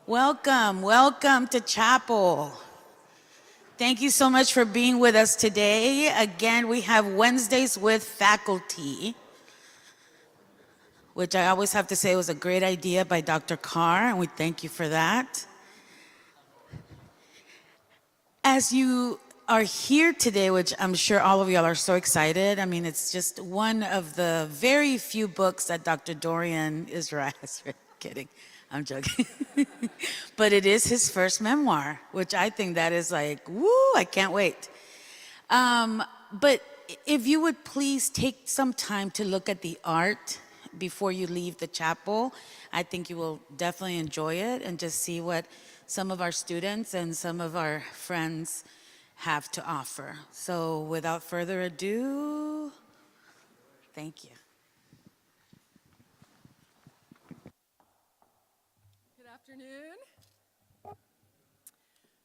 Welcome, welcome to chapel. Thank you so much for being with us today. Again, we have Wednesdays with faculty, which I always have to say was a great idea by Dr. Carr, and we thank you for that. As you are here today, which I'm sure all of y'all are so excited. I mean, it's just one of the very few books that Dr. Dorrien is writing. Kidding, I'm joking. But it is his first memoir, which I think that is like, woo, I can't wait. But if you would please take some time to look at the art before you leave the chapel, I think you will definitely enjoy it and just see what some of our students and some of our friends have to offer. So without further ado, thank you. Good afternoon.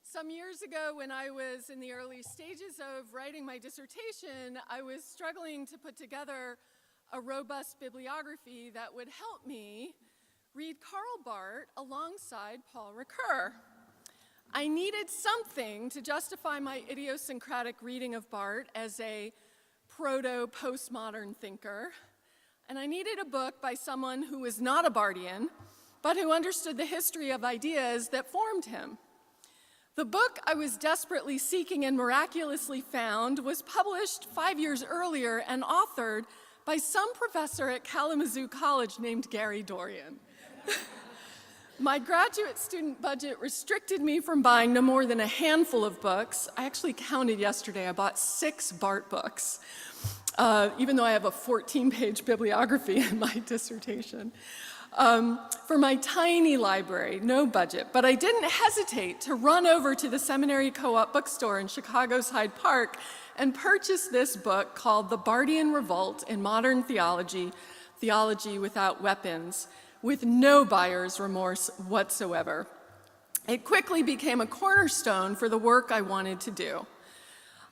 Some years ago, when I was in the early stages of writing my dissertation, I was struggling to put together a robust bibliography that would help me read Karl Barth alongside Paul Ricoeur. I needed something to justify my idiosyncratic reading of Barth as a proto-postmodern thinker, and I needed a book by someone who was not a Barthian, but who understood the history of ideas that formed him. The book I was desperately seeking and miraculously found was published 5 years earlier and authored by some professor at Kalamazoo College named Gary Dorrien. My graduate student budget restricted me from buying no more than a handful of books. I actually counted yesterday. I bought 6 Barth books, even though I have a 14-page bibliography in my dissertation. For my tiny library, no budget, but I didn't hesitate to run over to the Seminary Co-op bookstore in Chicago's Hyde Park and purchase this book called The Barthian Revolt in Modern Theology, Theology Without Weapons, with no buyer's remorse whatsoever. It quickly became a cornerstone for the work I wanted to do.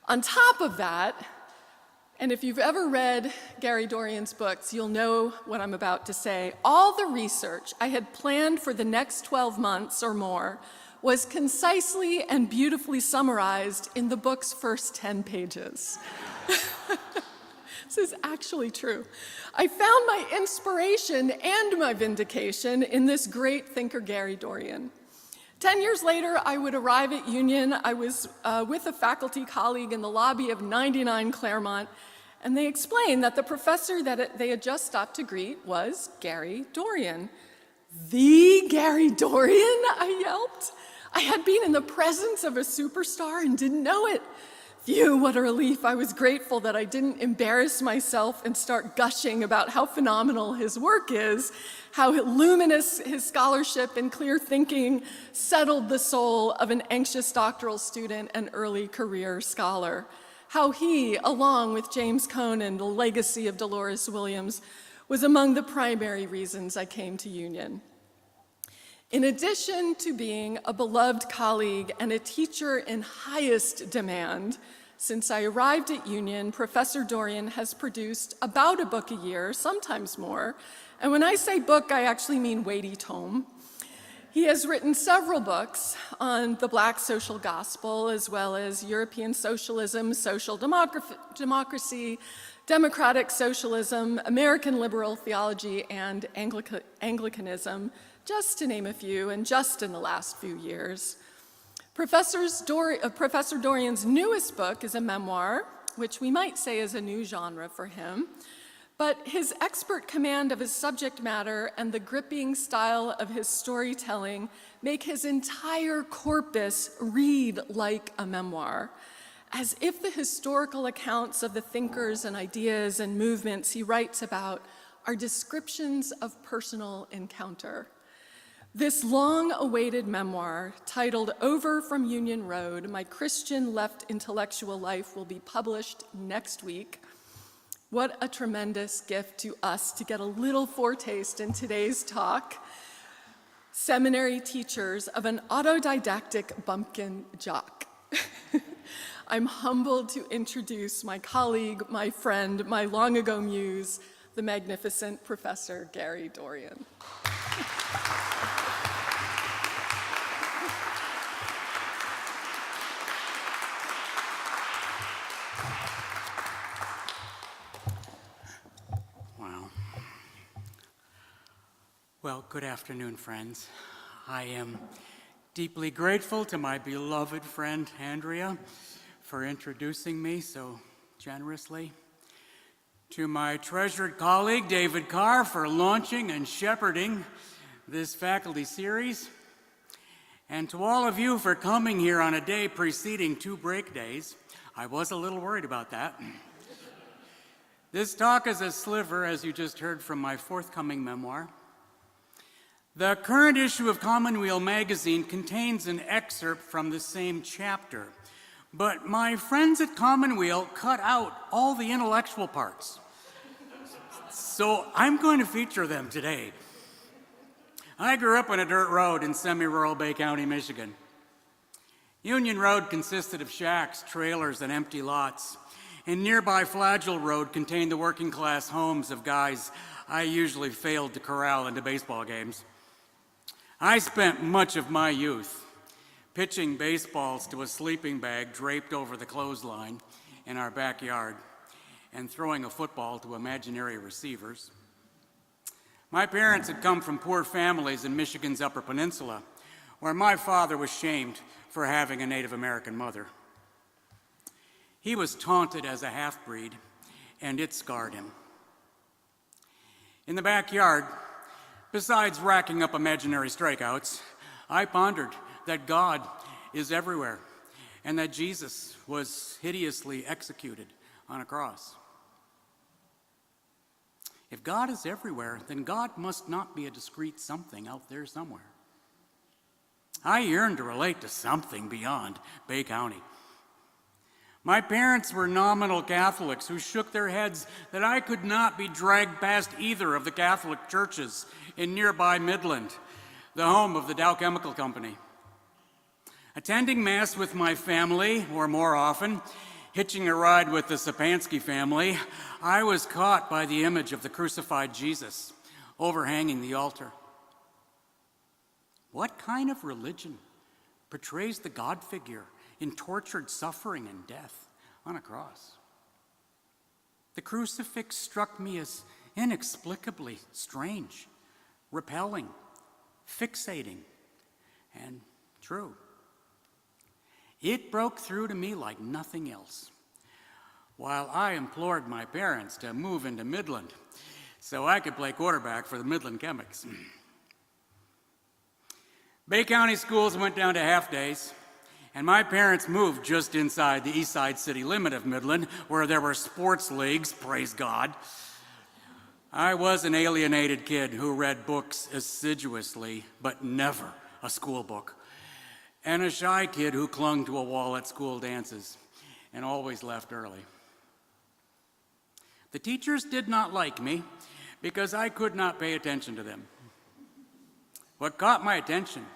On top of that, and if you've ever read Gary Dorrien's books, you'll know what I'm about to say. All the research I had planned for the next 12 months or more was concisely and beautifully summarized in the book's first 10 pages. This is actually true. I found my inspiration and my vindication in this great thinker, Gary Dorrien. 10 years later, I would arrive at Union. I was with a faculty colleague in the lobby of 99 Claremont, and they explained that the professor that they had just stopped to greet was Gary Dorrien. The Gary Dorrien, I yelped. I had been in the presence of a superstar and didn't know it. Phew, what a relief. I was grateful that I didn't embarrass myself and start gushing about how phenomenal his work is, how luminous his scholarship and clear thinking settled the soul of an anxious doctoral student and early career scholar, how he, along with James Cone and the legacy of Dolores Williams, was among the primary reasons I came to Union. In addition to being a beloved colleague and a teacher in highest demand, since I arrived at Union, Professor Dorrien has produced about a book a year, sometimes more. And when I say book, I actually mean weighty tome. He has written several books on the Black social gospel, as well as European socialism, social democracy, democratic socialism, American liberal theology, and Anglicanism, just to name a few, and just in the last few years. Professor Dorrien's newest book is a memoir, which we might say is a new genre for him, but his expert command of his subject matter and the gripping style of his storytelling make his entire corpus read like a memoir, as if the historical accounts of the thinkers and ideas and movements he writes about are descriptions of personal encounter. This long-awaited memoir, titled Over from Union Road, My Christian Left Intellectual Life, will be published next week. What a tremendous gift to us to get a little foretaste in today's talk. Seminary Teachers of an Autodidactic Bumpkin Jock. I'm humbled to introduce my colleague, my friend, my long-ago muse, the magnificent Professor Gary Dorrien. Well, good afternoon, friends. I am deeply grateful to my beloved friend, Andrea, for introducing me so generously. To my treasured colleague, David Carr, for launching and shepherding this faculty series. And to all of you for coming here on a day preceding 2 break days. I was a little worried about that. This talk is a sliver, as you just heard, from my forthcoming memoir. The current issue of Commonweal magazine contains an excerpt from the same chapter, but my friends at Commonweal cut out all the intellectual parts. So I'm going to feature them today. I grew up on a dirt road in semi-rural Bay County, Michigan. Union Road consisted of shacks, trailers, and empty lots, and nearby Flagell Road contained the working-class homes of guys I usually failed to corral into baseball games. I spent much of my youth pitching baseballs to a sleeping bag draped over the clothesline in our backyard and throwing a football to imaginary receivers. My parents had come from poor families in Michigan's Upper Peninsula, where my father was shamed for having a Native American mother. He was taunted as a half-breed, and it scarred him. In the backyard, besides racking up imaginary strikeouts, I pondered that God is everywhere and that Jesus was hideously executed on a cross. If God is everywhere, then God must not be a discrete something out there somewhere. I yearned to relate to something beyond Bay County. My parents were nominal Catholics who shook their heads that I could not be dragged past either of the Catholic churches in nearby Midland, the home of the Dow Chemical Company. Attending Mass with my family, or more often, hitching a ride with the Sapansky family, I was caught by the image of the crucified Jesus overhanging the altar. What kind of religion portrays the God figure in tortured suffering and death on a cross? The crucifix struck me as inexplicably strange, repelling, fixating, and true. It broke through to me like nothing else, while I implored my parents to move into Midland so I could play quarterback for the Midland Chemics. Bay County schools went down to half-days, and my parents moved just inside the east side city limit of Midland, where there were sports leagues, praise God. I was an alienated kid who read books assiduously, but never a school book, and a shy kid who clung to a wall at school dances and always left early. The teachers did not like me because I could not pay attention to them. What caught my attention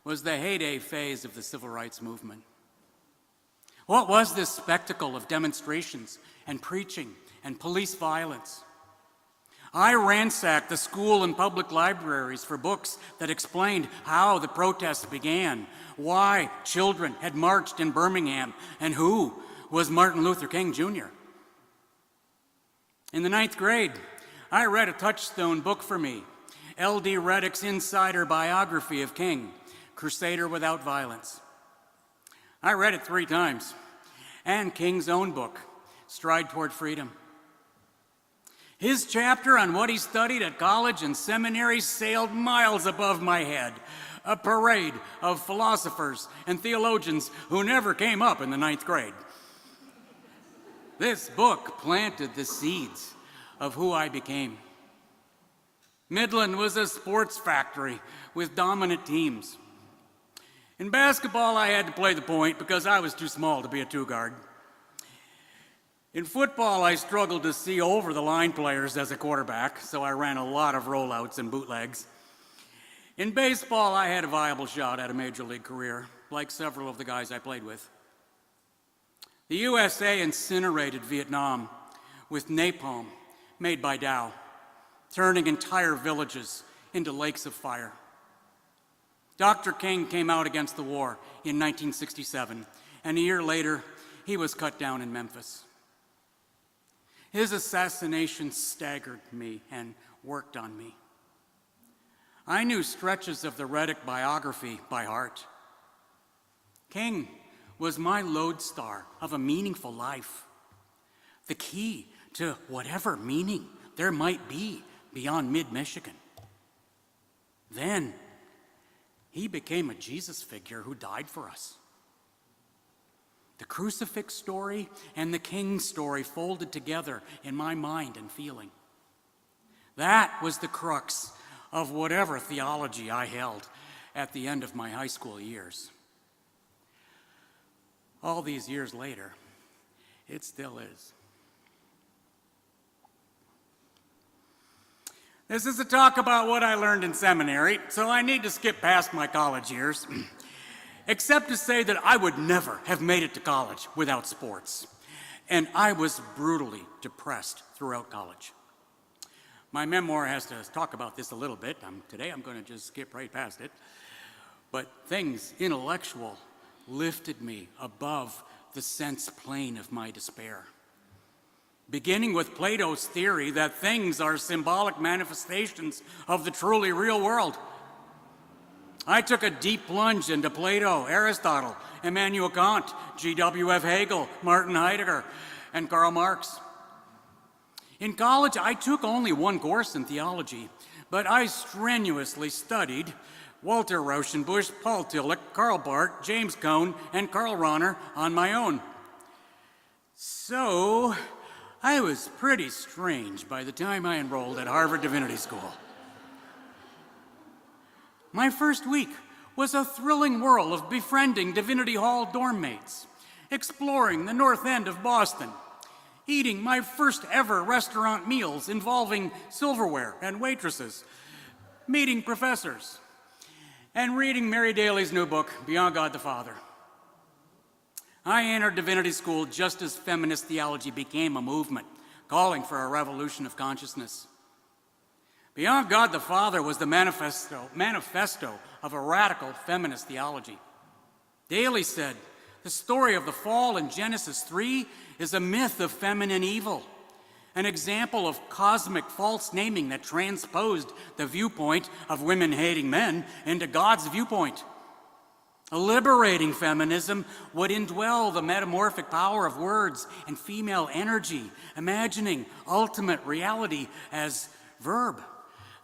was the heyday phase of the civil rights movement. What was this spectacle of demonstrations and preaching and police violence? I ransacked the school and public libraries for books that explained how the protests began, why children had marched in Birmingham, and who was Martin Luther King Jr. In the 9th grade, I read a touchstone book for me, L.D. Reddick's insider biography of King, Crusader Without Violence. I read it 3 times, and King's own book, Stride Toward Freedom. His chapter on what he studied at college and seminary sailed miles above my head, a parade of philosophers and theologians who never came up in the 9th grade. This book planted the seeds of who I became. Midland was a sports factory with dominant teams. In basketball, I had to play the point because I was too small to be a 2-guard. In football, I struggled to see over the line players as a quarterback, so I ran a lot of rollouts and bootlegs. In baseball, I had a viable shot at a major league career, like several of the guys I played with. The USA incinerated Vietnam with napalm made by Dow, turning entire villages into lakes of fire. Dr. King came out against the war in 1967, and a year later, he was cut down in Memphis. His assassination staggered me and worked on me. I knew stretches of the Reddick biography by heart. King was my lodestar of a meaningful life, the key to whatever meaning there might be beyond mid-Michigan. Then, he became a Jesus figure who died for us. The crucifix story and the King story folded together in my mind and feeling. That was the crux of whatever theology I held at the end of my high school years. All these years later, it still is. This is a talk about what I learned in seminary, so I need to skip past my college years, except to say that I would never have made it to college without sports, and I was brutally depressed throughout college. My memoir has to talk about this a little bit. Today I'm going to just skip right past it. But things intellectual lifted me above the sense plane of my despair. Beginning with Plato's theory that things are symbolic manifestations of the truly real world. I took a deep plunge into Plato, Aristotle, Immanuel Kant, G.W.F. Hegel, Martin Heidegger, and Karl Marx. In college, I took only one course in theology, but I strenuously studied Walter Rauschenbusch, Paul Tillich, Karl Barth, James Cone, and Karl Rahner on my own. So, I was pretty strange by the time I enrolled at Harvard Divinity School. My first week was a thrilling whirl of befriending Divinity Hall dorm mates, exploring the North End of Boston, eating my first ever restaurant meals involving silverware and waitresses, meeting professors, and reading Mary Daly's new book, Beyond God the Father. I entered divinity school just as feminist theology became a movement, calling for a revolution of consciousness. Beyond God the Father was the manifesto of a radical feminist theology. Daly said, the story of the fall in Genesis 3 is a myth of feminine evil, an example of cosmic false naming that transposed the viewpoint of women-hating men into God's viewpoint. A liberating feminism would indwell the metamorphic power of words and female energy, imagining ultimate reality as verb,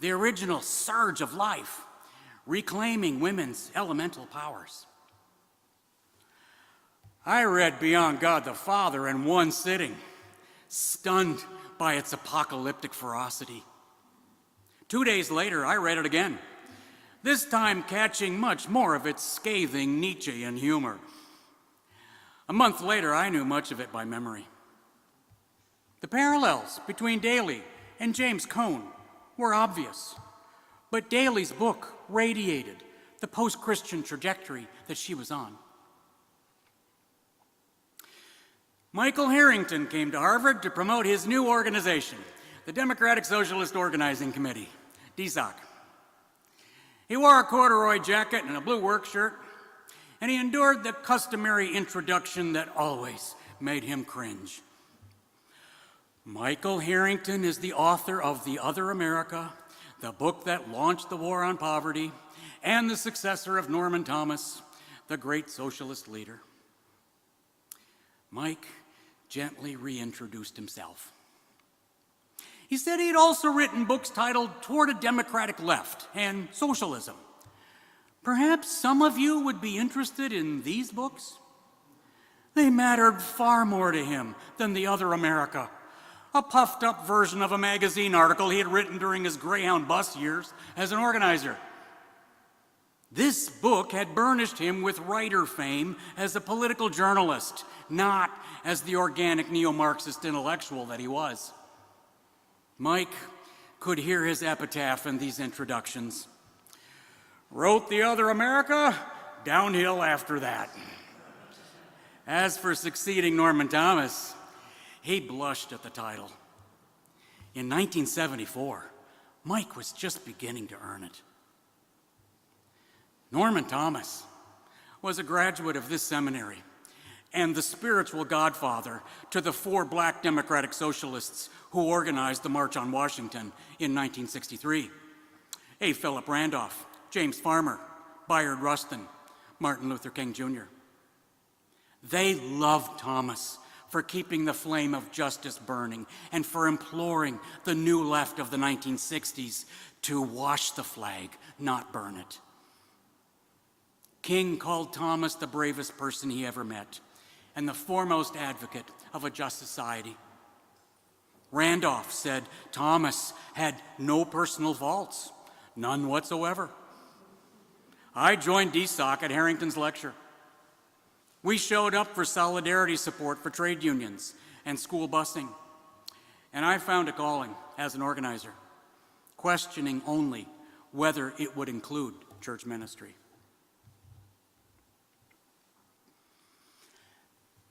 the original surge of life, reclaiming women's elemental powers. I read Beyond God the Father in one sitting, stunned by its apocalyptic ferocity. 2 days later, I read it again, this time catching much more of its scathing Nietzschean humor. A month later, I knew much of it by memory. The parallels between Daly and James Cone were obvious, but Daly's book radiated the post-Christian trajectory that she was on. Michael Harrington came to Harvard to promote his new organization, the Democratic Socialist Organizing Committee, DSOC. He wore a corduroy jacket and a blue work shirt, and he endured the customary introduction that always made him cringe. Michael Harrington is the author of The Other America, the book that launched the war on poverty, and the successor of Norman Thomas, the great socialist leader. Mike gently reintroduced himself. He said he had also written books titled Toward a Democratic Left and Socialism. Perhaps some of you would be interested in these books? They mattered far more to him than The Other America, a puffed-up version of a magazine article he had written during his Greyhound bus years as an organizer. This book had burnished him with writer fame as a political journalist, not as the organic neo-Marxist intellectual that he was. Mike could hear his epitaph in these introductions. Wrote The Other America, downhill after that. As for succeeding Norman Thomas, he blushed at the title. In 1974, Mike was just beginning to earn it. Norman Thomas was a graduate of this seminary and the spiritual godfather to the 4 black democratic socialists who organized the March on Washington in 1963. A. Philip Randolph, James Farmer, Bayard Rustin, Martin Luther King Jr. They loved Thomas for keeping the flame of justice burning and for imploring the new left of the 1960s to wash the flag, not burn it. King called Thomas the bravest person he ever met and the foremost advocate of a just society. Randolph said Thomas had no personal faults, none whatsoever. I joined DSOC at Harrington's lecture. We showed up for solidarity support for trade unions and school busing, and I found a calling as an organizer, questioning only whether it would include church ministry.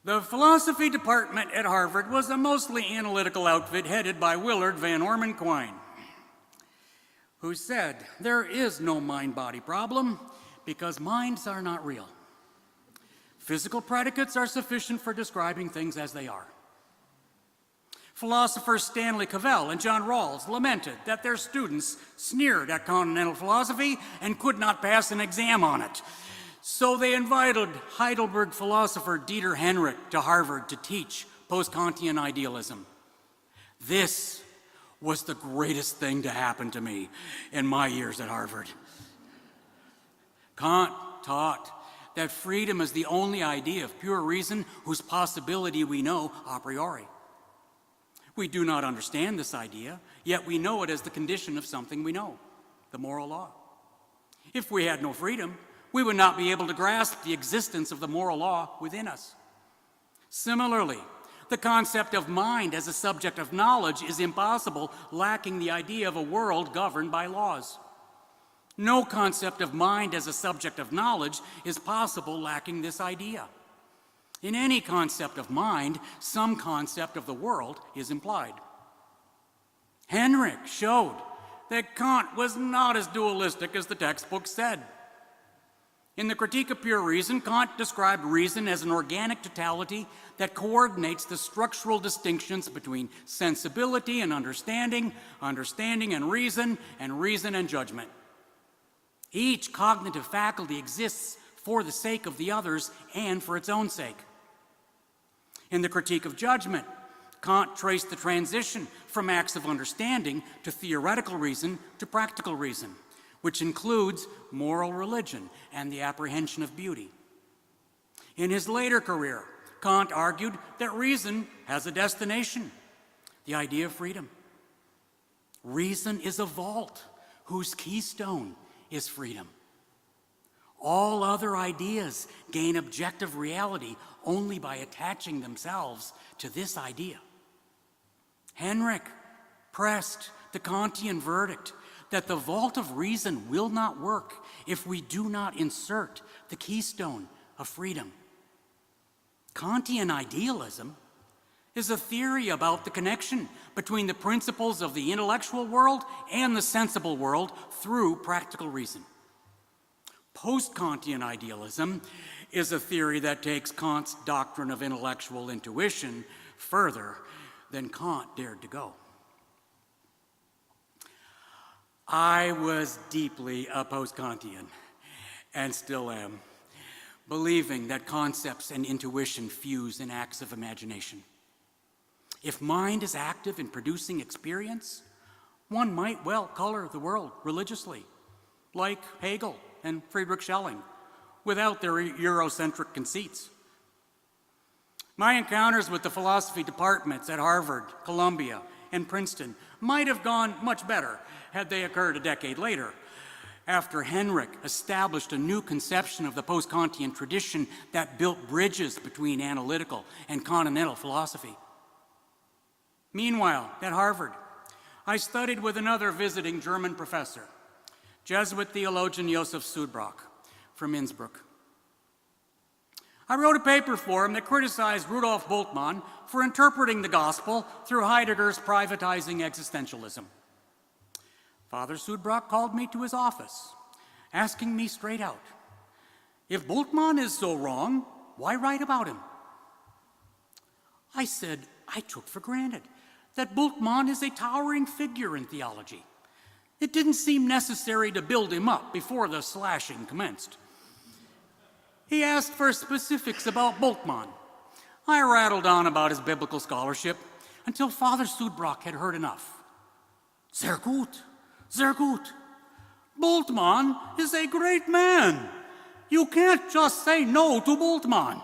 The philosophy department at Harvard was a mostly analytical outfit headed by Willard Van Orman Quine, who said, "There is no mind-body problem because minds are not real. Physical predicates are sufficient for describing things as they are." Philosophers Stanley Cavell and John Rawls lamented that their students sneered at continental philosophy and could not pass an exam on it. So they invited Heidelberg philosopher Dieter Henrich to Harvard to teach post-Kantian idealism. This was the greatest thing to happen to me in my years at Harvard. Kant taught that freedom is the only idea of pure reason whose possibility we know a priori. We do not understand this idea, yet we know it as the condition of something we know, the moral law. If we had no freedom, we would not be able to grasp the existence of the moral law within us. Similarly, the concept of mind as a subject of knowledge is impossible, lacking the idea of a world governed by laws. No concept of mind as a subject of knowledge is possible, lacking this idea. In any concept of mind, some concept of the world is implied. Henrich showed that Kant was not as dualistic as the textbook said. In the Critique of Pure Reason, Kant described reason as an organic totality that coordinates the structural distinctions between sensibility and understanding, understanding and reason and judgment. Each cognitive faculty exists for the sake of the others and for its own sake. In the Critique of Judgment, Kant traced the transition from acts of understanding to theoretical reason to practical reason, which includes moral religion and the apprehension of beauty. In his later career, Kant argued that reason has a destination, the idea of freedom. Reason is a vault whose keystone is freedom. All other ideas gain objective reality only by attaching themselves to this idea. Henrich pressed the Kantian verdict that the vault of reason will not work if we do not insert the keystone of freedom. Kantian idealism is a theory about the connection between the principles of the intellectual world and the sensible world through practical reason. Post-Kantian idealism is a theory that takes Kant's doctrine of intellectual intuition further than Kant dared to go. I was deeply a post-Kantian, and still am, believing that concepts and intuition fuse in acts of imagination. If mind is active in producing experience, one might well color the world religiously, like Hegel and Friedrich Schelling, without their Eurocentric conceits. My encounters with the philosophy departments at Harvard, Columbia, and Princeton might have gone much better had they occurred a decade later, after Henrich established a new conception of the post-Kantian tradition that built bridges between analytical and continental philosophy. Meanwhile, at Harvard, I studied with another visiting German professor, Jesuit theologian Josef Sudbrock from Innsbruck. I wrote a paper for him that criticized Rudolf Bultmann for interpreting the gospel through Heidegger's privatizing existentialism. Father Sudbrock called me to his office, asking me straight out, if Bultmann is so wrong, why write about him? I said I took for granted that Bultmann is a towering figure in theology, It didn't seem necessary to build him up before the slashing commenced. He asked for specifics about Bultmann. I rattled on about his biblical scholarship until Father Sudbrock had heard enough. Sehr gut, sehr gut. Bultmann is a great man. You can't just say no to Bultmann.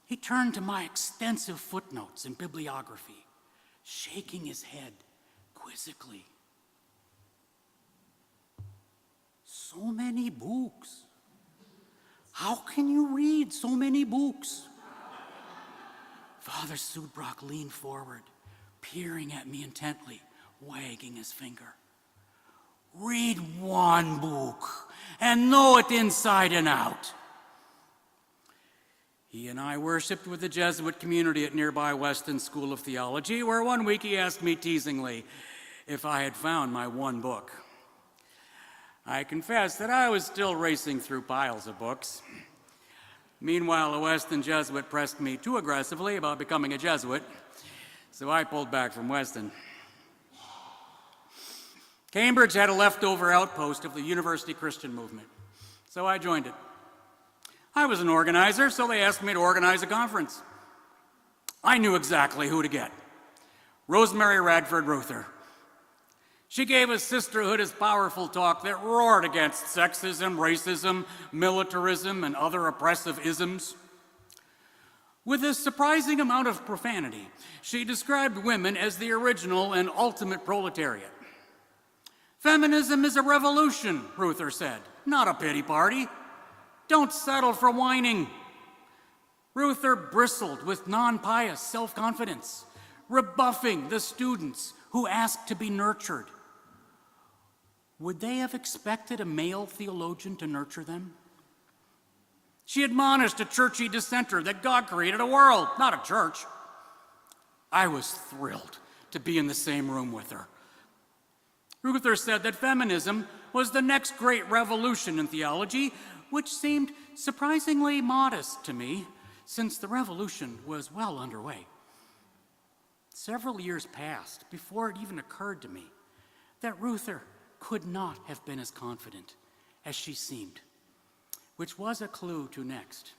He turned to my extensive footnotes and bibliography, shaking his head quizzically. So many books. How can you read so many books? Father Sudbrock leaned forward, peering at me intently, wagging his finger. Read one book and know it inside and out. He and I worshiped with the Jesuit community at nearby Weston School of Theology, where one week he asked me teasingly if I had found my one book. I confess that I was still racing through piles of books. Meanwhile, a Weston Jesuit pressed me too aggressively about becoming a Jesuit, so I pulled back from Weston. Cambridge had a leftover outpost of the University Christian movement, so I joined it. I was an organizer, so they asked me to organize a conference. I knew exactly who to get. Rosemary Radford Ruther. She gave a sisterhood as powerful talk that roared against sexism, racism, militarism, and other oppressive isms. With a surprising amount of profanity, she described women as the original and ultimate proletariat. Feminism is a revolution, Ruther said, not a pity party. Don't settle for whining. Ruther bristled with non-pious self-confidence, rebuffing the students who asked to be nurtured. Would they have expected a male theologian to nurture them? She admonished a churchy dissenter that God created a world, not a church. I was thrilled to be in the same room with her. Ruther said that feminism was the next great revolution in theology, which seemed surprisingly modest to me, since the revolution was well underway. Several years passed before it even occurred to me that Ruther could not have been as confident as she seemed, which was a clue to next.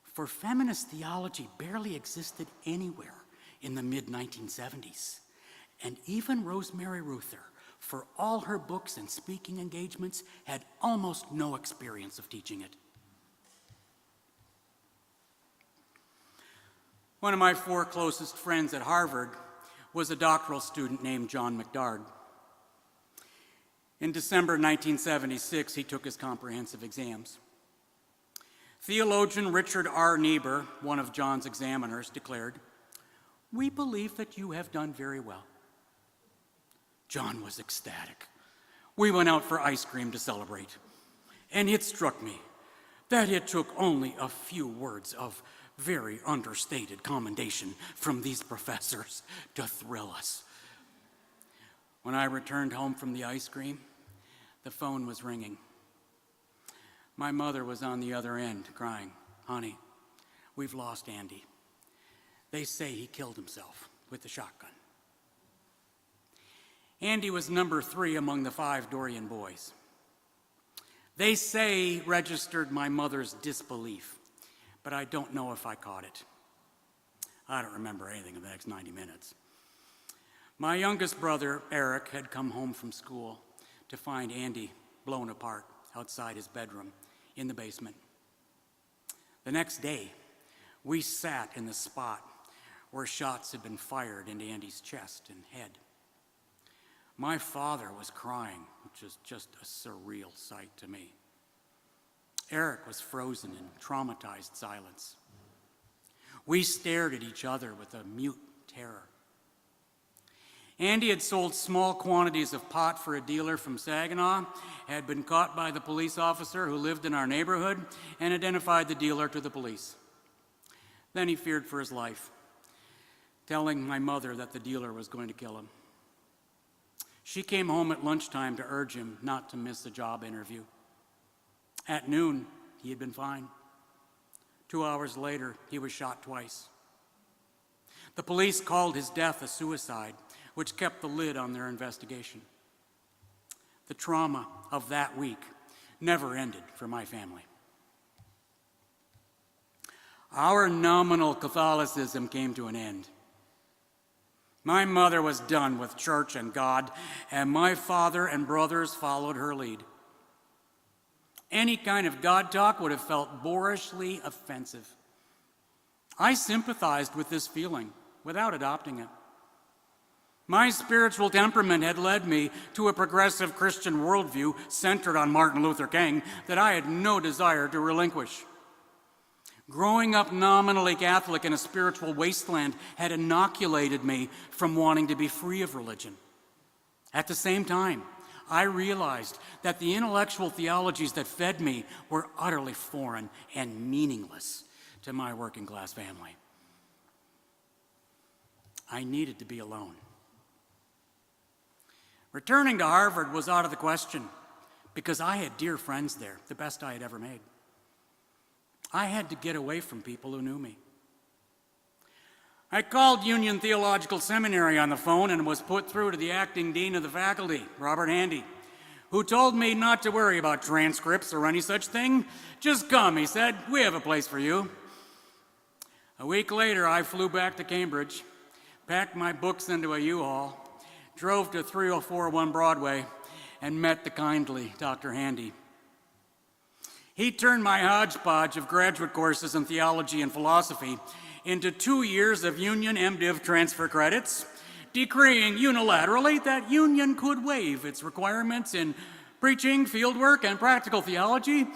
For feminist theology barely existed anywhere in the mid-1970s, and even Rosemary Ruther, for all her books and speaking engagements, had almost no experience of teaching it. One of my 4 closest friends at Harvard was a doctoral student named John McDard. In December 1976, he took his comprehensive exams. Theologian Richard R. Niebuhr, one of John's examiners, declared, "We believe that you have done very well." John was ecstatic. We went out for ice cream to celebrate, and it struck me that it took only a few words of very understated commendation from these professors to thrill us. When I returned home from the ice cream, the phone was ringing. My mother was on the other end, crying, "Honey, we've lost Andy. They say he killed himself with the shotgun." Andy was number 3 among the 5 Dorrien boys. They say registered my mother's disbelief, but I don't know if I caught it. I don't remember anything of the next 90 minutes. My youngest brother, Eric, had come home from school to find Andy blown apart outside his bedroom in the basement. The next day, we sat in the spot where shots had been fired into Andy's chest and head. My father was crying, which was just a surreal sight to me. Eric was frozen in traumatized silence. We stared at each other with a mute terror. Andy had sold small quantities of pot for a dealer from Saginaw, had been caught by the police officer who lived in our neighborhood, and identified the dealer to the police. Then he feared for his life, telling my mother that the dealer was going to kill him. She came home at lunchtime to urge him not to miss a job interview. At noon, he had been fine. 2 hours later, he was shot twice. The police called his death a suicide, which kept the lid on their investigation. The trauma of that week never ended for my family. Our nominal Catholicism came to an end. My mother was done with church and God, and my father and brothers followed her lead. Any kind of God talk would have felt boorishly offensive. I sympathized with this feeling without adopting it. My spiritual temperament had led me to a progressive Christian worldview centered on Martin Luther King that I had no desire to relinquish. Growing up nominally Catholic in a spiritual wasteland had inoculated me from wanting to be free of religion. At the same time, I realized that the intellectual theologies that fed me were utterly foreign and meaningless to my working class family. I needed to be alone. Returning to Harvard was out of the question because I had dear friends there, the best I had ever made. I had to get away from people who knew me. I called Union Theological Seminary on the phone and was put through to the acting dean of the faculty, Robert Handy, who told me not to worry about transcripts or any such thing. Just come, he said. We have a place for you. A week later, I flew back to Cambridge, packed my books into a U-Haul, drove to 3041 Broadway, and met the kindly Dr. Handy. He turned my hodgepodge of graduate courses in theology and philosophy into 2 years of Union MDiv transfer credits, decreeing unilaterally that Union could waive its requirements in preaching, fieldwork, and practical theology,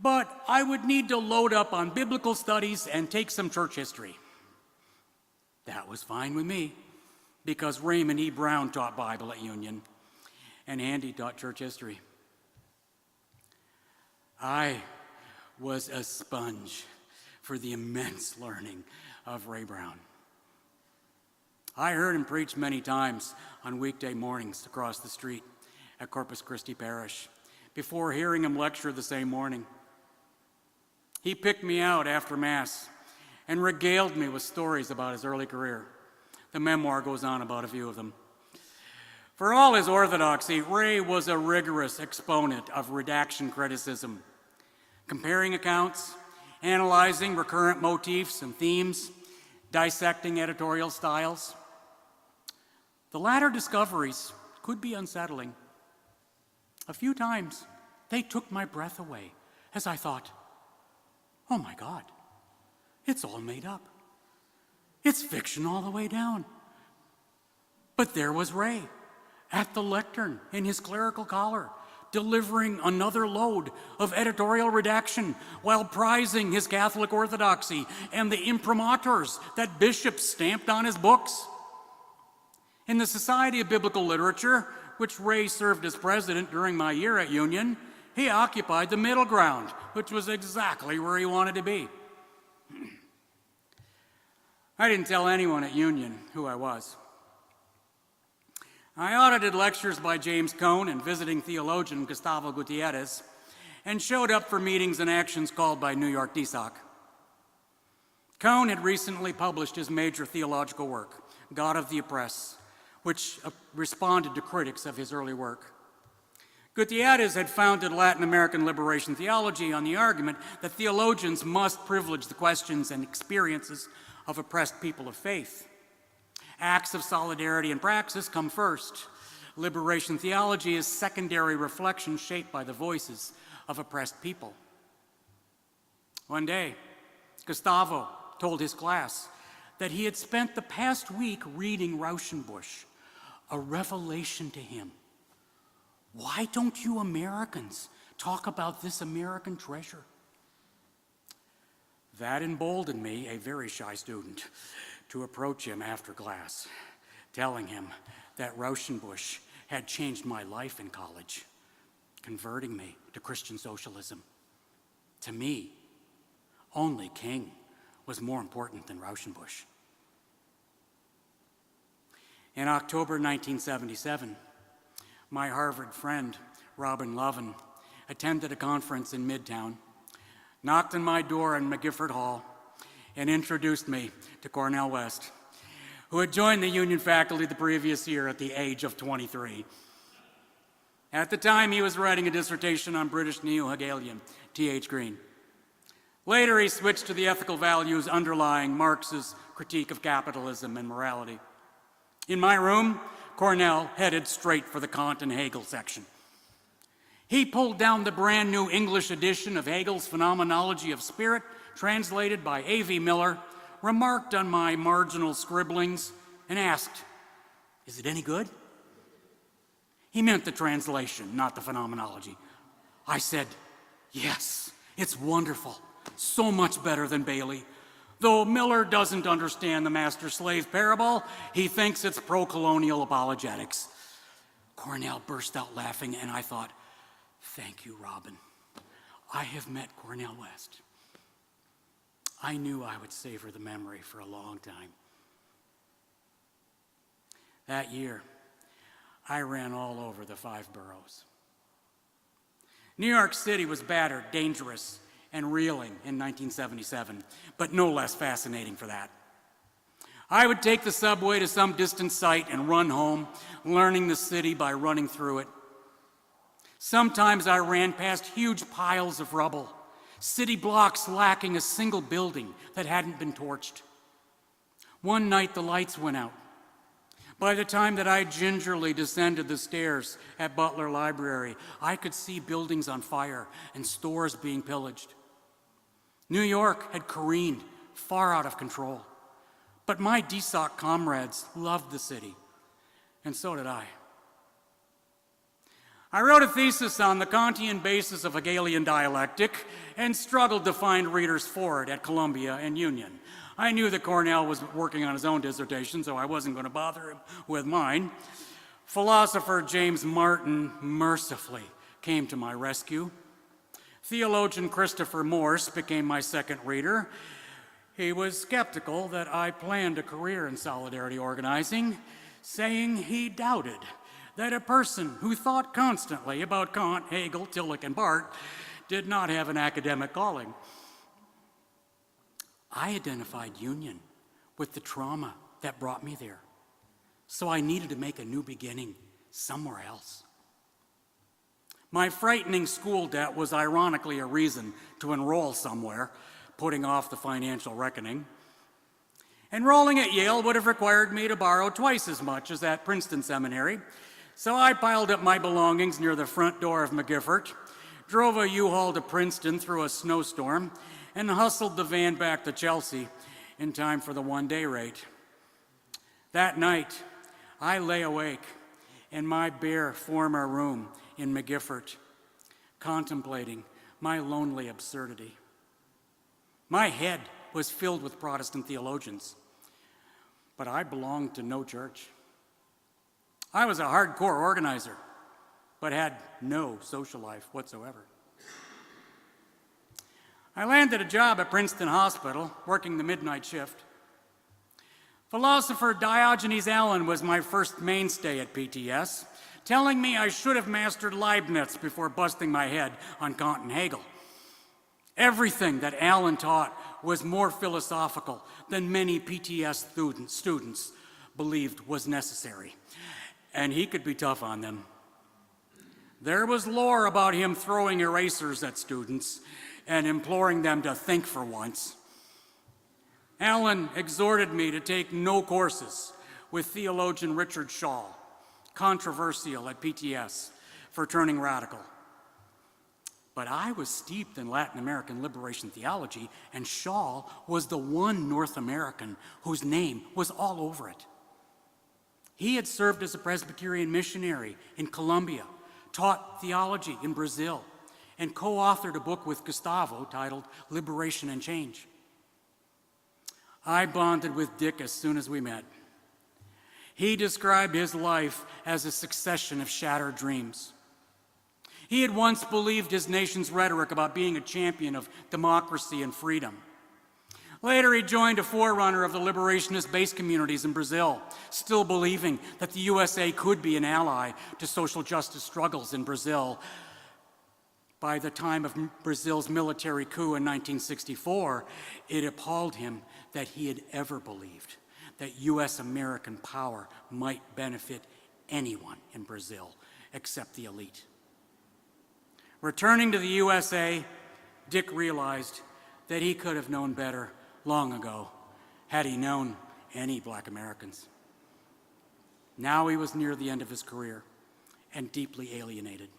but I would need to load up on biblical studies and take some church history. That was fine with me, because Raymond E. Brown taught Bible at Union, and Handy taught church history. I was a sponge for the immense learning of Ray Brown. I heard him preach many times on weekday mornings across the street at Corpus Christi Parish before hearing him lecture the same morning. He picked me out after Mass and regaled me with stories about his early career. The memoir goes on about a few of them. For all his orthodoxy, Ray was a rigorous exponent of redaction criticism, comparing accounts, analyzing recurrent motifs and themes, dissecting editorial styles. The latter discoveries could be unsettling. A few times, they took my breath away as I thought, oh my God, it's all made up. It's fiction all the way down. But there was Ray at the lectern in his clerical collar, delivering another load of editorial redaction while prizing his Catholic orthodoxy and the imprimaturs that bishops stamped on his books. In the Society of Biblical Literature, which Ray served as president during my year at Union, he occupied the middle ground, which was exactly where he wanted to be. I didn't tell anyone at Union who I was. I audited lectures by James Cone and visiting theologian Gustavo Gutierrez, and showed up for meetings and actions called by New York DSOC. Cone had recently published his major theological work, God of the Oppressed, which responded to critics of his early work. Gutierrez had founded Latin American liberation theology on the argument that theologians must privilege the questions and experiences of oppressed people of faith. Acts of solidarity and praxis come first. Liberation theology is secondary reflection shaped by the voices of oppressed people. One day, Gustavo told his class that he had spent the past week reading Rauschenbusch, a revelation to him. Why don't you Americans talk about this American treasure? That emboldened me, a very shy student, to approach him after class, telling him that Rauschenbusch had changed my life in college, converting me to Christian socialism. To me, only King was more important than Rauschenbusch. In October 1977, my Harvard friend, Robin Lovin, attended a conference in Midtown, knocked on my door in McGifford Hall, and introduced me to Cornel West, who had joined the Union faculty the previous year at the age of 23. At the time, he was writing a dissertation on British neo-Hegelian T.H. Green. Later, he switched to the ethical values underlying Marx's critique of capitalism and morality. In my room, Cornell headed straight for the Kant and Hegel section. He pulled down the brand new English edition of Hegel's Phenomenology of Spirit, translated by A.V. Miller, remarked on my marginal scribblings, and asked, "Is it any good?" He meant the translation, not the phenomenology. I said, "Yes, it's wonderful, so much better than Bailey. Though Miller doesn't understand the master-slave parable, he thinks it's pro-colonial apologetics." Cornell burst out laughing, and I thought, "Thank you, Robin. I have met Cornell West." I knew I would savor the memory for a long time. That year, I ran all over the 5 boroughs. New York City was battered, dangerous, and reeling in 1977, but no less fascinating for that. I would take the subway to some distant site and run home, learning the city by running through it. Sometimes I ran past huge piles of rubble, city blocks lacking a single building that hadn't been torched. One night the lights went out. By the time that I gingerly descended the stairs at Butler Library, I could see buildings on fire and stores being pillaged. New York had careened far out of control, but my DSOC comrades loved the city, and so did I. I wrote a thesis on the Kantian basis of Hegelian dialectic and struggled to find readers for it at Columbia and Union. I knew that Cornell was working on his own dissertation, so I wasn't going to bother him with mine. Philosopher James Martin mercifully came to my rescue. Theologian Christopher Morse became my second reader. He was skeptical that I planned a career in solidarity organizing, saying he doubted that a person who thought constantly about Kant, Hegel, Tillich, and Barth did not have an academic calling. I identified Union with the trauma that brought me there, so I needed to make a new beginning somewhere else. My frightening school debt was ironically a reason to enroll somewhere, putting off the financial reckoning. Enrolling at Yale would have required me to borrow twice as much as at Princeton Seminary, so I piled up my belongings near the front door of McGiffert, drove a U-Haul to Princeton through a snowstorm, and hustled the van back to Chelsea in time for the one-day rate. That night, I lay awake in my bare former room in McGiffert, contemplating my lonely absurdity. My head was filled with Protestant theologians, but I belonged to no church. I was a hardcore organizer, but had no social life whatsoever. I landed a job at Princeton Hospital, working the midnight shift. Philosopher Diogenes Allen was my first mainstay at PTS, telling me I should have mastered Leibniz before busting my head on Kant and Hegel. Everything that Allen taught was more philosophical than many PTS students believed was necessary, and he could be tough on them. There was lore about him throwing erasers at students and imploring them to think for once. Allen exhorted me to take no courses with theologian Richard Shaw, controversial at PTS for turning radical. But I was steeped in Latin American liberation theology, and Shaw was the one North American whose name was all over it. He had served as a Presbyterian missionary in Colombia, taught theology in Brazil, and co-authored a book with Gustavo titled Liberation and Change. I bonded with Dick as soon as we met. He described his life as a succession of shattered dreams. He had once believed his nation's rhetoric about being a champion of democracy and freedom. Later, he joined a forerunner of the liberationist-based communities in Brazil, still believing that the USA could be an ally to social justice struggles in Brazil. By the time of Brazil's military coup in 1964, it appalled him that he had ever believed that U.S. American power might benefit anyone in Brazil except the elite. Returning to the USA, Dick realized that he could have known better long ago had he known any Black Americans. Now he was near the end of his career and deeply alienated.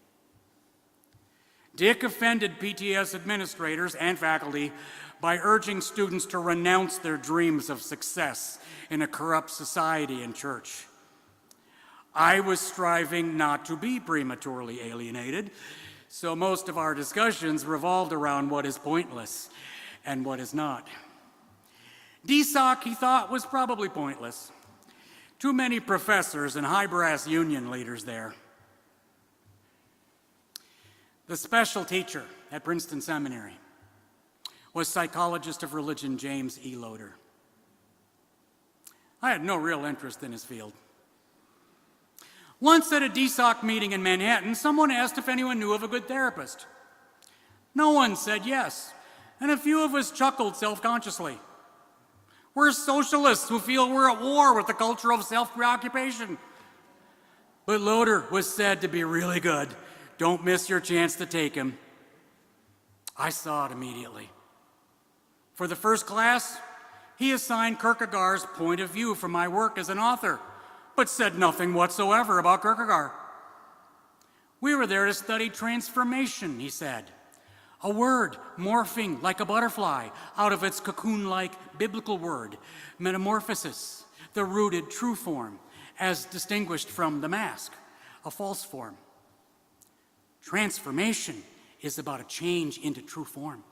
Dick offended PTS administrators and faculty by urging students to renounce their dreams of success in a corrupt society and church. I was striving not to be prematurely alienated, so most of our discussions revolved around what is pointless and what is not. DSOC, he thought, was probably pointless. Too many professors and high-brass union leaders there. The special teacher at Princeton Seminary was psychologist of religion James E. Loader. I had no real interest in his field. Once at a DSOC meeting in Manhattan, someone asked if anyone knew of a good therapist. No one said yes, and a few of us chuckled self-consciously. We're socialists who feel we're at war with the culture of self-preoccupation. But Loader was said to be really good. Don't miss your chance to take him. I saw it immediately. For the first class, he assigned Kierkegaard's point of view for my work as an author, but said nothing whatsoever about Kierkegaard. We were there to study transformation, he said. A word morphing like a butterfly out of its cocoon-like biblical word, metamorphosis, the rooted true form, as distinguished from the mask, a false form. Transformation is about a change into true form.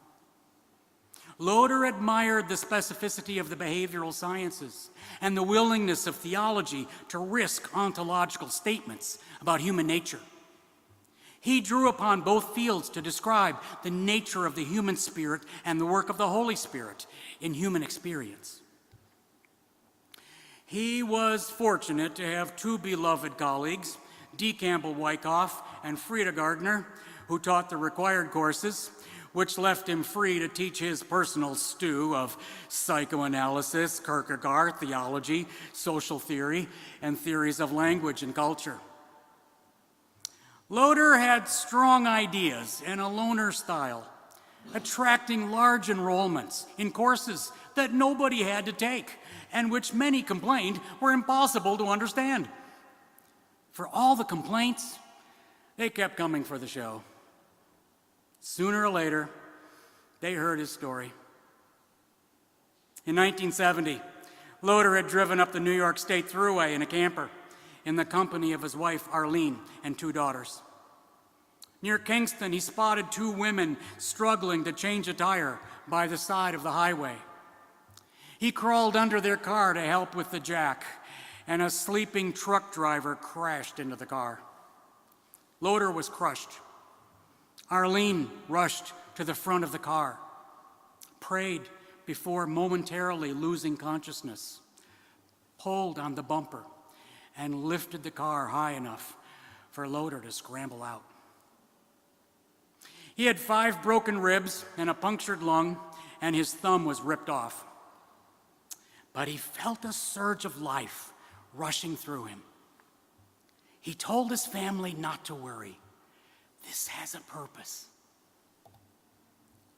Loader admired the specificity of the behavioral sciences and the willingness of theology to risk ontological statements about human nature. He drew upon both fields to describe the nature of the human spirit and the work of the Holy Spirit in human experience. He was fortunate to have two beloved colleagues, D. Campbell Wyckoff and Frida Gardner, who taught the required courses, which left him free to teach his personal stew of psychoanalysis, Kierkegaard, theology, social theory, and theories of language and culture. Loader had strong ideas and a loner style, attracting large enrollments in courses that nobody had to take and which many complained were impossible to understand. For all the complaints, they kept coming for the show. Sooner or later, they heard his story. In 1970, Loader had driven up the New York State Thruway in a camper in the company of his wife, Arlene, and two daughters. Near Kingston, he spotted two women struggling to change a tire by the side of the highway. He crawled under their car to help with the jack, and a sleeping truck driver crashed into the car. Loader was crushed. Arlene rushed to the front of the car, prayed before momentarily losing consciousness, pulled on the bumper, and lifted the car high enough for Loader to scramble out. He had 5 broken ribs and a punctured lung, and his thumb was ripped off. But he felt a surge of life rushing through him. He told his family not to worry. This has a purpose.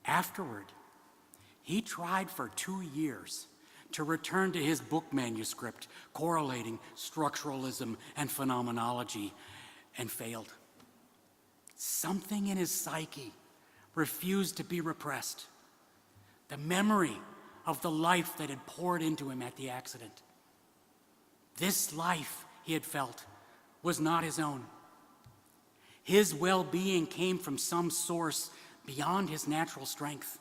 Afterward, he tried for 2 years to return to his book manuscript correlating structuralism and phenomenology, and failed. Something in his psyche refused to be repressed. The memory of the life that had poured into him at the accident. This life, he had felt, was not his own. His well-being came from some source beyond his natural strength.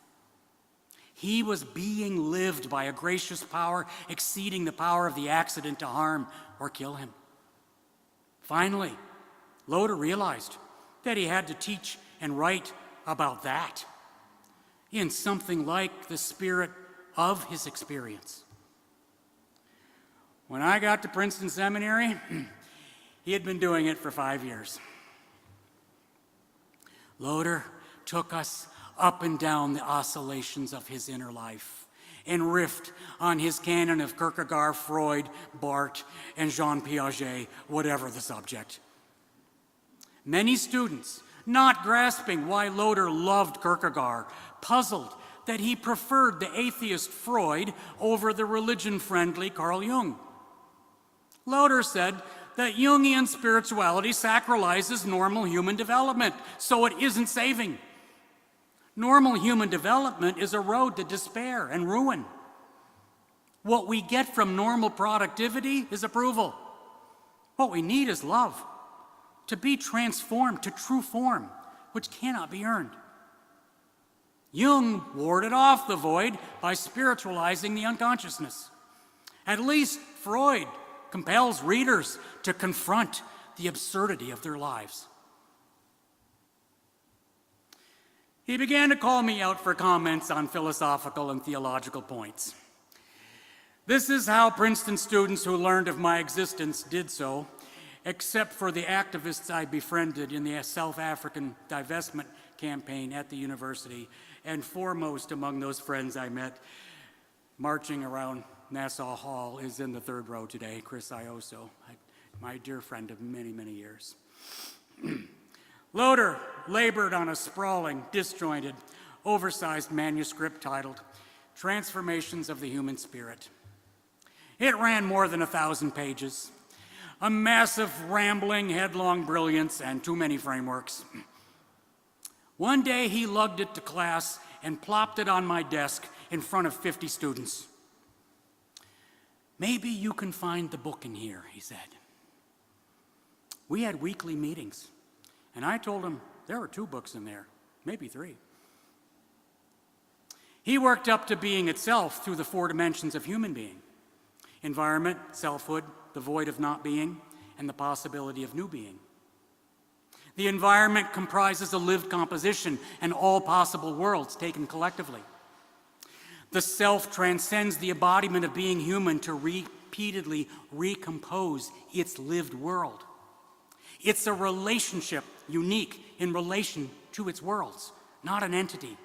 He was being lived by a gracious power exceeding the power of the accident to harm or kill him. Finally, Loader realized that he had to teach and write about that in something like the spirit of his experience. When I got to Princeton Seminary, he had been doing it for 5 years. Loader took us up and down the oscillations of his inner life and riffed on his canon of Kierkegaard, Freud, Barthes, and Jean Piaget, whatever the subject. Many students, not grasping why Loder loved Kierkegaard, puzzled that he preferred the atheist Freud over the religion-friendly Carl Jung. Loder said that Jungian spirituality sacralizes normal human development, so it isn't saving. Normal human development is a road to despair and ruin. What we get from normal productivity is approval. What we need is love, to be transformed to true form, which cannot be earned. Jung warded off the void by spiritualizing the unconsciousness. At least Freud compels readers to confront the absurdity of their lives. He began to call me out for comments on philosophical and theological points. This is how Princeton students who learned of my existence did so, except for the activists I befriended in the South African divestment campaign at the university, and foremost among those friends I met marching around Nassau Hall is in the third row today, Chris Ioso, my dear friend of many, many years. Loder labored on a sprawling, disjointed, oversized manuscript titled Transformations of the Human Spirit. It ran more than 1,000 pages, a massive, rambling, headlong brilliance, and too many frameworks. One day he lugged it to class and plopped it on my desk in front of 50 students. "Maybe you can find the book in here," he said. We had weekly meetings, and I told him there were 2 books in there, maybe 3. He worked up to being itself through the 4 dimensions of human being: environment, selfhood, the void of not being, and the possibility of new being. The environment comprises a lived composition and all possible worlds taken collectively. The self transcends the embodiment of being human to repeatedly recompose its lived world. It's a relationship unique in relation to its worlds, not an entity.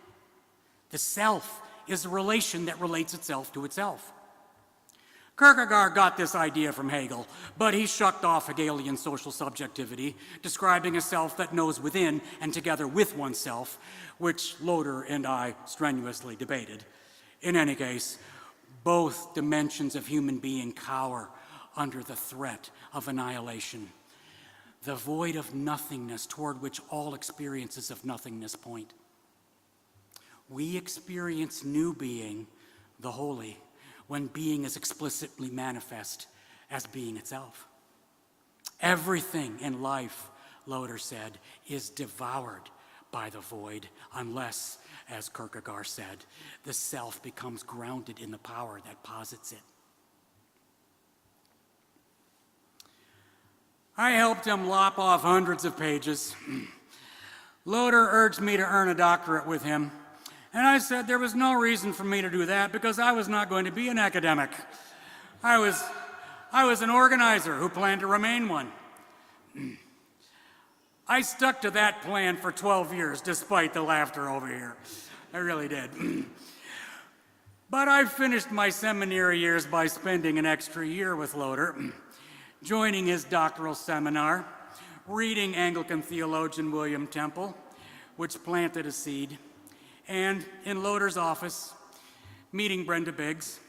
The self is a relation that relates itself to itself. Kierkegaard got this idea from Hegel, but he shucked off Hegelian social subjectivity, describing a self that knows within and together with oneself, which Loder and I strenuously debated. In any case, both dimensions of human being cower under the threat of annihilation, the void of nothingness toward which all experiences of nothingness point. We experience new being, the holy, when being is explicitly manifest as being itself. Everything in life, Loder said, is devoured by the void, unless, as Kierkegaard said, the self becomes grounded in the power that posits it. I helped him lop off hundreds of pages. Loder urged me to earn a doctorate with him, and I said there was no reason for me to do that because I was not going to be an academic. I was an organizer who planned to remain one. I stuck to that plan for 12 years, despite the laughter over here. I really did. But I finished my seminary years by spending an extra year with Loder, joining his doctoral seminar, reading Anglican theologian William Temple, which planted a seed, and in Loder's office, meeting Brenda Biggs,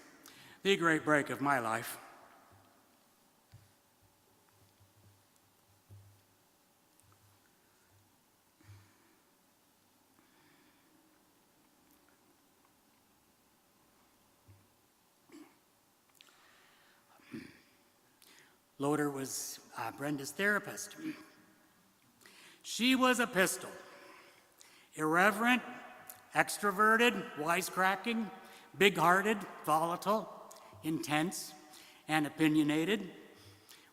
the great break of my life. Loder was Brenda's therapist. She was a pistol, irreverent, extroverted, wisecracking, big-hearted, volatile, intense, and opinionated,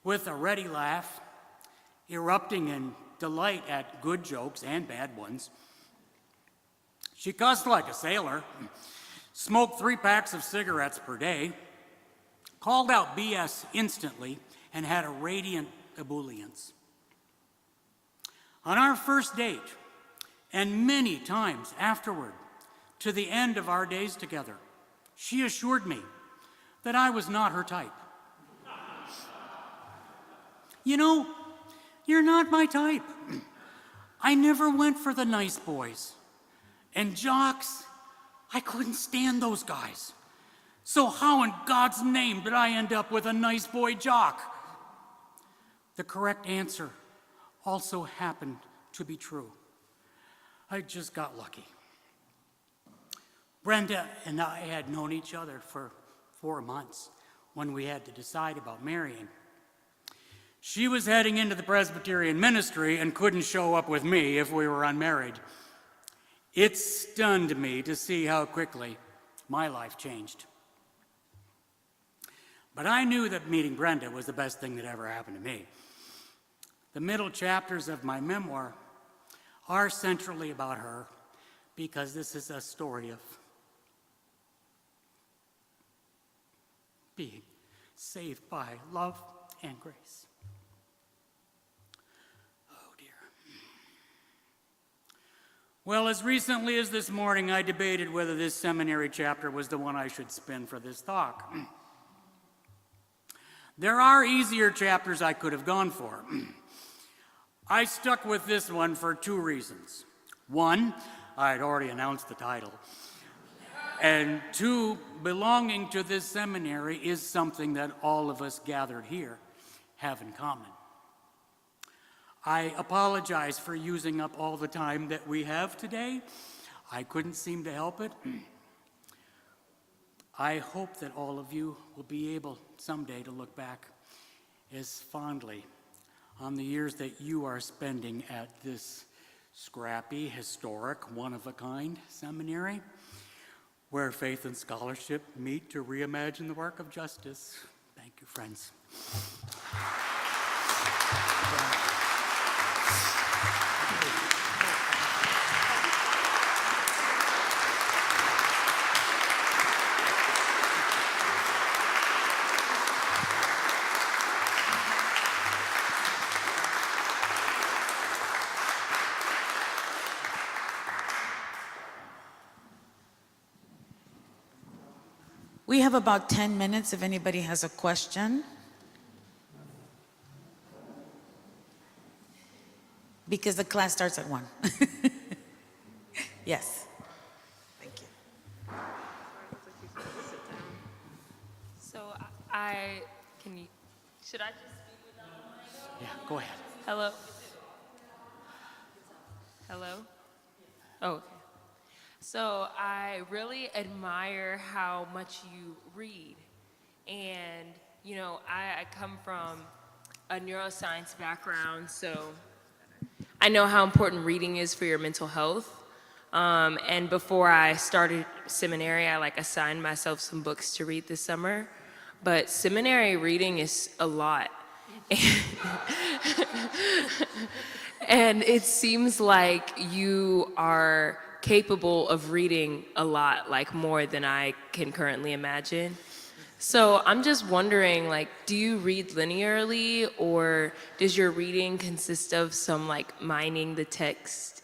with a ready laugh, erupting in delight at good jokes and bad ones. She cussed like a sailor, smoked 3 packs of cigarettes per day, called out BS instantly, and had a radiant ebullience. On our first date, and many times afterward, to the end of our days together, She assured me that I was not her type. You know, you're not my type. I never went for the nice boys. And jocks, I couldn't stand those guys. So how in God's name did I end up with a nice boy jock? The correct answer also happened to be true. I just got lucky. Brenda and I had known each other for 4 months when we had to decide about marrying. She was heading into the Presbyterian ministry and couldn't show up with me if we were unmarried. It stunned me to see how quickly my life changed. But I knew that meeting Brenda was the best thing that ever happened to me. The middle chapters of my memoir are centrally about her because this is a story of being saved by love and grace. Oh dear. Well, as recently as this morning, I debated whether this seminary chapter was the one I should spin for this talk. There are easier chapters I could have gone for. I stuck with this one for 2 reasons. 1, I had already announced the title. And 2, belonging to this seminary is something that all of us gathered here have in common. I apologize for using up all the time that we have today. I couldn't seem to help it. I hope that all of you will be able someday to look back as fondly on the years that you are spending at this scrappy, historic, one-of-a-kind seminary, where faith and scholarship meet to reimagine the work of justice. Thank you, friends. We have about 10 minutes if anybody has a question. Because the class starts at 1. Yes. Thank you. So should I just speak without a mic? Yeah, go ahead. Hello? Hello? Oh, okay. So I really admire how much you read. And, you know, I come from a neuroscience background, so I know how important reading is for your mental health. And before I started seminary, I assigned myself some books to read this summer. But seminary reading is a lot. And it seems like you are capable of reading a lot, more than I can currently imagine. So I'm just wondering, do you read linearly, or does your reading consist of some mining the text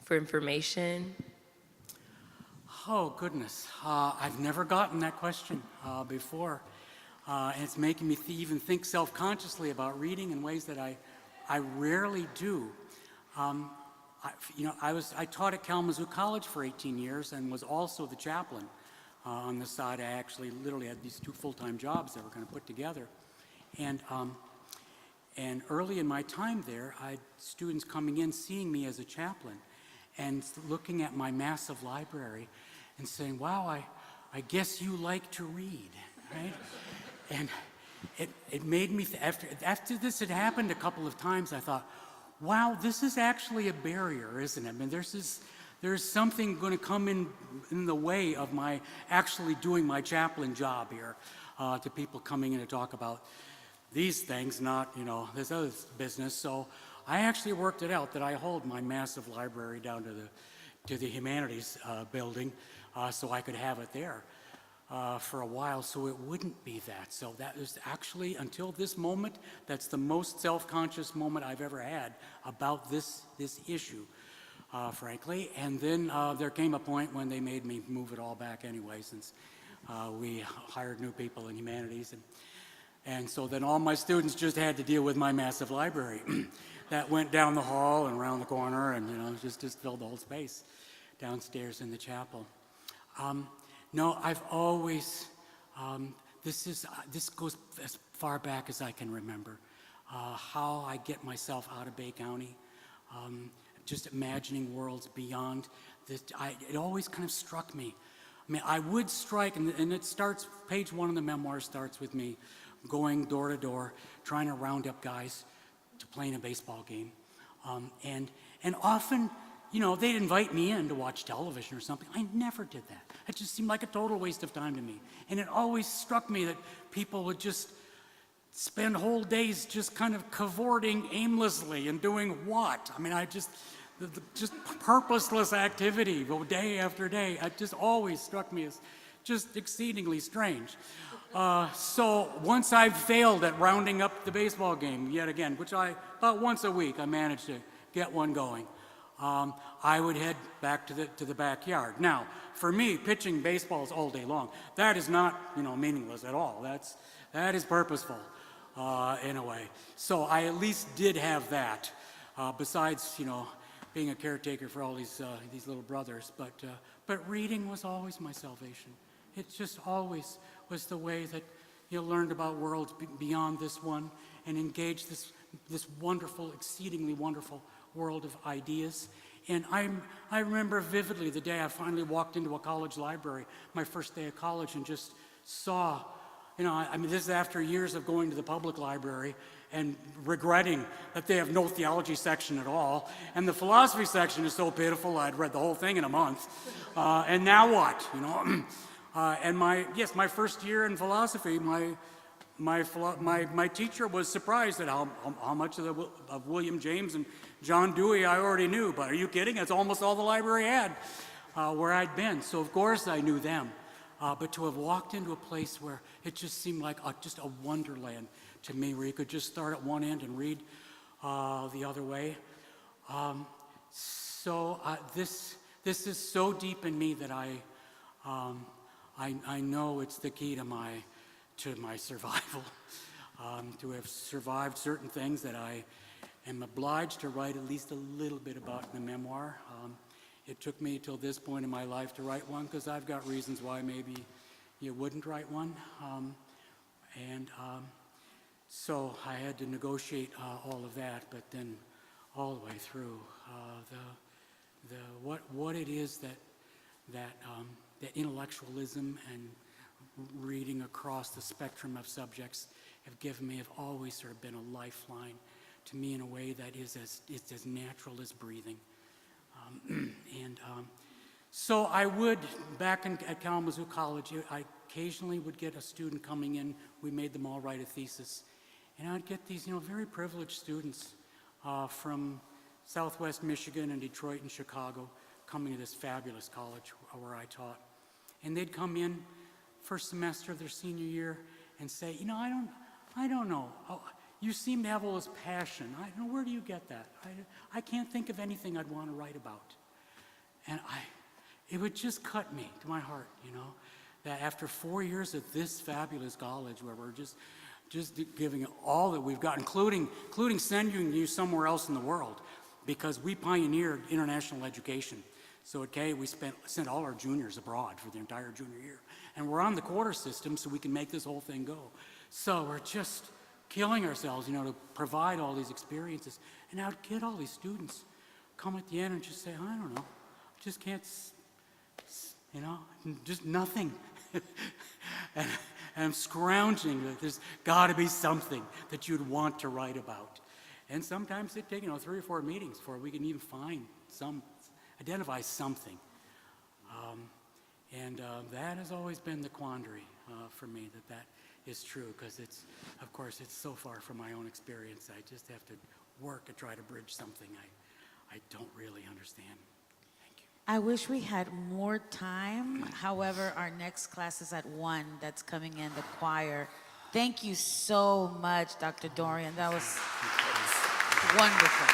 for information? Oh, goodness. I've never gotten that question before. And it's making me even think self-consciously about reading in ways that I rarely do. I taught at Kalamazoo College for 18 years and was also the chaplain. On the side, I actually literally had these 2 full-time jobs that were kind of put together. And early in my time there, I had students coming in, seeing me as a chaplain, and looking at my massive library and saying, wow, I guess you like to read, right? And it made me, after this had happened a couple of times, I thought, wow, this is actually a barrier, isn't it? I mean, there's something going to come in the way of my actually doing my chaplain job here, to people coming in to talk about these things, not, this other business. So I actually worked it out that I hold my massive library down to the humanities building, so I could have it there for a while, so it wouldn't be that. So that is actually, until this moment, that's the most self-conscious moment I've ever had about this issue, frankly. And then there came a point when they made me move it all back anyway, since we hired new people in humanities. And so then all my students just had to deal with my massive library that went down the hall and around the corner and, just filled the whole space downstairs in the chapel. No, I've always, this goes as far back as I can remember, how I get myself out of Bay County, just imagining worlds beyond this. It always kind of struck me. I mean, I would strike, and it starts, page 1 of the memoir starts with me going door to door, trying to round up guys to play in a baseball game. And often, they'd invite me in to watch television or something. I never did that. It just seemed like a total waste of time to me. And it always struck me that people would just spend whole days just kind of cavorting aimlessly and doing what? I mean, just purposeless activity day after day. It just always struck me as just exceedingly strange. So once I failed at rounding up the baseball game yet again, which about once a week I managed to get one going, I would head back to the backyard. Now, for me, pitching baseballs all day long, that is not meaningless at all. That is purposeful in a way. So I at least did have that. Besides being a caretaker for all these little brothers, but reading was always my salvation. It just always was the way that you learned about worlds beyond this one and engaged this wonderful, exceedingly wonderful world of ideas. And I remember vividly the day I finally walked into a college library, my first day of college, and just saw, this is after years of going to the public library and regretting that they have no theology section at all. And the philosophy section is so pitiful, I'd read the whole thing in a month. And now what, And my first year in philosophy, my teacher was surprised at how much of William James and John Dewey I already knew. But are you kidding? That's almost all the library had where I'd been. So of course I knew them. But to have walked into a place where it just seemed like just a wonderland to me, where you could just start at one end and read the other way. This is so deep in me that I know it's the key to my survival, to have survived certain things that I am obliged to write at least a little bit about in the memoir. It took me till this point in my life to write one because I've got reasons why maybe you wouldn't write one. So I had to negotiate all of that, but then all the way through what it is that intellectualism and reading across the spectrum of subjects have given me have always sort of been a lifeline to me in a way that is as natural as breathing. So I would, back at Kalamazoo College, I occasionally would get a student coming in. We made them all write a thesis. And I'd get these, very privileged students from Southwest Michigan and Detroit and Chicago coming to this fabulous college where I taught. And they'd come in first semester of their senior year and say, I don't know. Oh, you seem to have all this passion. Where do you get that? I can't think of anything I'd want to write about. And it would just cut me to my heart, that after 4 years at this fabulous college where we're just giving it all that we've got, including sending you somewhere else in the world, because we pioneered international education. So at K, we sent all our juniors abroad for the entire junior year. And we're on the quarter system so we can make this whole thing go. So we're just killing ourselves, to provide all these experiences. And I'd get all these students come at the end and just say, I don't know, I just can't, just nothing. and I'm scrounging that there's got to be something that you'd want to write about. And sometimes it'd take, 3 or 4 meetings before we can even identify something. That has always been the quandary for me, that is true, because it's so far from my own experience. I just have to work to try to bridge something I don't really understand. Thank you. I wish we had more time. However, our next class is at 1. That's coming in, the choir. Thank you so much, Dr. Dorrien. That was wonderful.